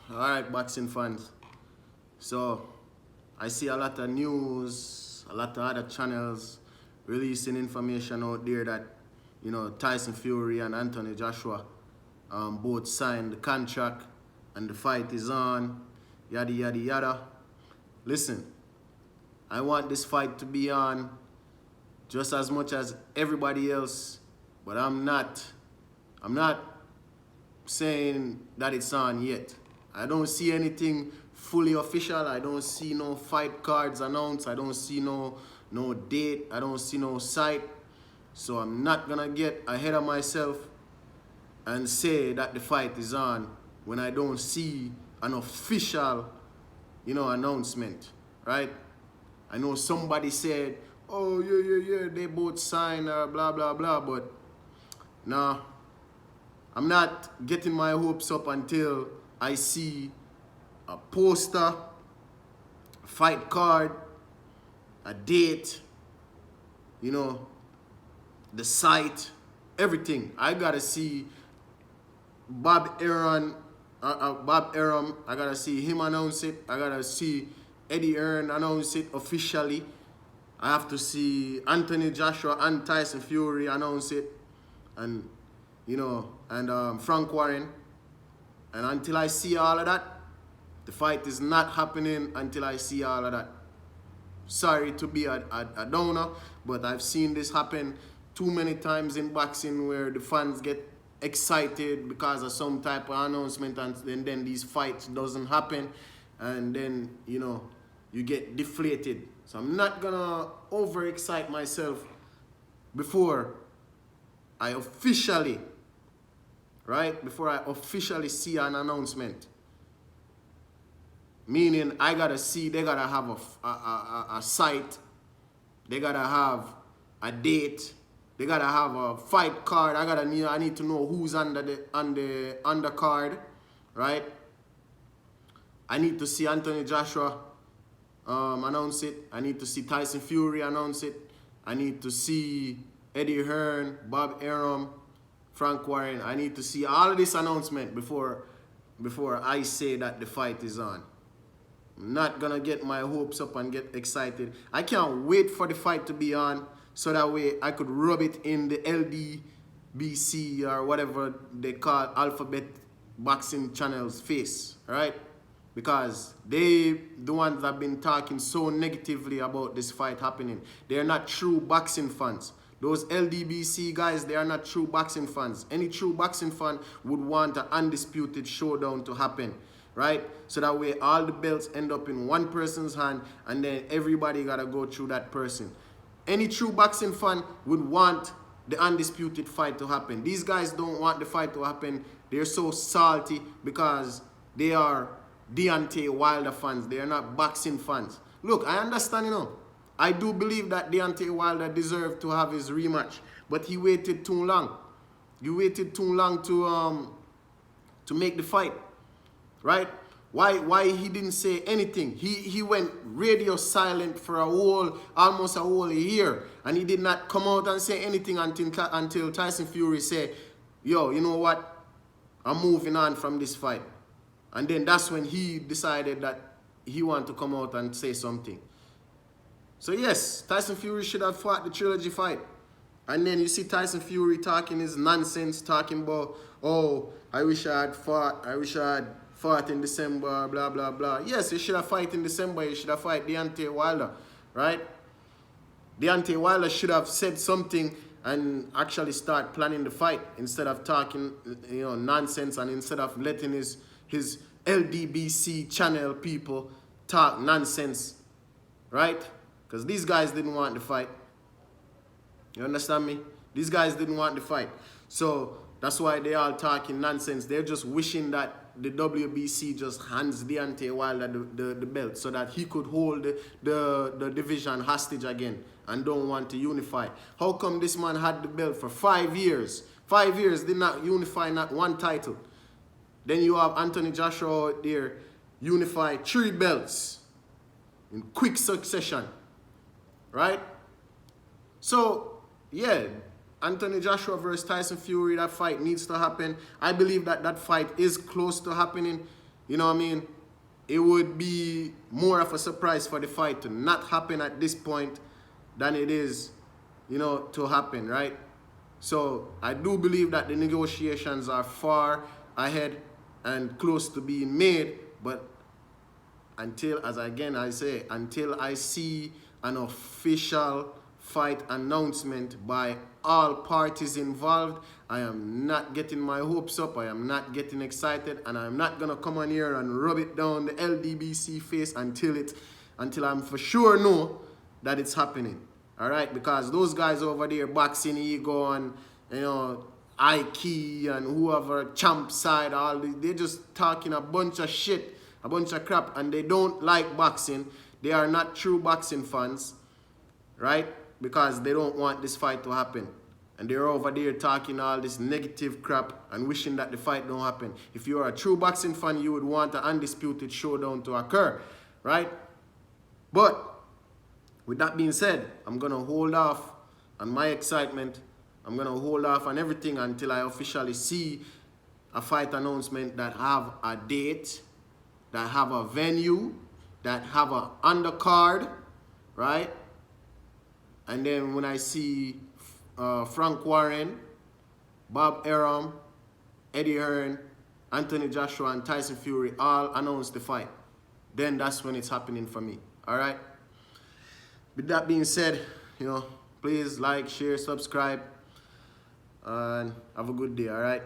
Alright, boxing fans. So, I see a lot of news, a lot of other channels releasing information out there that, Tyson Fury and Anthony Joshua both signed the contract and the fight is on, yada, yada, yada. Listen, I want this fight to be on just as much as everybody else, but I'm not saying that it's on yet. I don't see anything fully official. I don't see no fight cards announced. I don't see no date. I don't see no site. So I'm not gonna get ahead of myself and say that the fight is on when I don't see an official, announcement, right? I know somebody said, oh, yeah, they both signed, blah, blah, blah, but nah, I'm not getting my hopes up until I see a poster, a fight card, a date, the site, everything. I gotta see Bob Arum, I gotta see him announce it. I gotta see Eddie Hearn announce it officially. I have to see Anthony Joshua and Tyson Fury announce it, and Frank Warren. And until I see all of that, the fight is not happening until I see all of that. Sorry to be a downer, but I've seen this happen too many times in boxing where the fans get excited because of some type of announcement and then these fights doesn't happen, and then, you get deflated. So I'm not gonna overexcite myself before I officially see an announcement. Meaning I gotta see, they gotta have a site, they gotta have a date, they gotta have a fight card. I need to know who's on the undercard, right? I need to see Anthony Joshua announce it. I need to see Tyson Fury announce it. I need to see Eddie Hearn, Bob Arum, Frank Warren. I need to see all of this announcement before I say that the fight is on. I'm not gonna get my hopes up and get excited. I can't wait for the fight to be on so that way I could rub it in the LDBC or whatever they call Alphabet Boxing Channel's face, right? Because the ones that have been talking so negatively about this fight happening. They're not true boxing fans. Those LDBC guys, they are not true boxing fans. Any true boxing fan would want an undisputed showdown to happen, right? So that way all the belts end up in one person's hand and then everybody gotta go through that person. Any true boxing fan would want the undisputed fight to happen. These guys don't want the fight to happen. They're so salty because they are Deontay Wilder fans. They are not boxing fans. Look, I understand, I do believe that Deontay Wilder deserved to have his rematch, but he waited too long. He waited too long to make the fight, right? Why he didn't say anything? He went radio silent for almost a whole year, and he did not come out and say anything until Tyson Fury said, yo, you know what? I'm moving on from this fight. And then that's when he decided that he wanted to come out and say something. So yes, Tyson Fury should have fought the trilogy fight. And then you see Tyson Fury talking his nonsense, talking about, oh, I wish I had fought in December, blah, blah, blah. Yes, you should have fought in December. You should have fought Deontay Wilder, right? Deontay Wilder should have said something and actually start planning the fight instead of talking, nonsense, and instead of letting his LDBC channel people talk nonsense, right? Because these guys didn't want the fight. You understand me? These guys didn't want the fight. So that's why they all talking nonsense. They're just wishing that the WBC just hands Deontay Wilder the belt so that he could hold the division hostage again and don't want to unify. How come this man had the belt for 5 years? 5 years did not unify not one title. Then you have Anthony Joshua out there unify 3 belts in quick succession, right? So, yeah, Anthony Joshua versus Tyson Fury, that fight needs to happen. I believe that fight is close to happening. you know what I mean, it would be more of a surprise for the fight to not happen at this point than it is, you know, to happen, right? So I do believe that the negotiations are far ahead and close to being made, but until, as again I say, until I see an official fight announcement by all parties involved, I am not getting my hopes up, I am not getting excited, and I'm not gonna come on here and rub it down the LDBC face until I'm for sure know that it's happening. All right, because those guys over there, Boxing Ego and, you know, Ike and whoever, Champ Side, all they're just talking a bunch of shit, a bunch of crap, and they don't like boxing. They are not true boxing fans, right? Because they don't want this fight to happen. And they're over there talking all this negative crap and wishing that the fight don't happen. If you are a true boxing fan, you would want an undisputed showdown to occur, right? But with that being said, I'm going to hold off on my excitement. I'm going to hold off on everything until I officially see a fight announcement that have a date, that have a venue, that have an undercard, right? And then when I see Frank Warren, Bob Arum, Eddie Hearn, Anthony Joshua, and Tyson Fury all announce the fight, then that's when it's happening for me, all right? With that being said, you know, please like, share, subscribe, and have a good day, all right?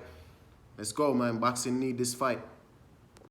Let's go, man. Boxing need this fight.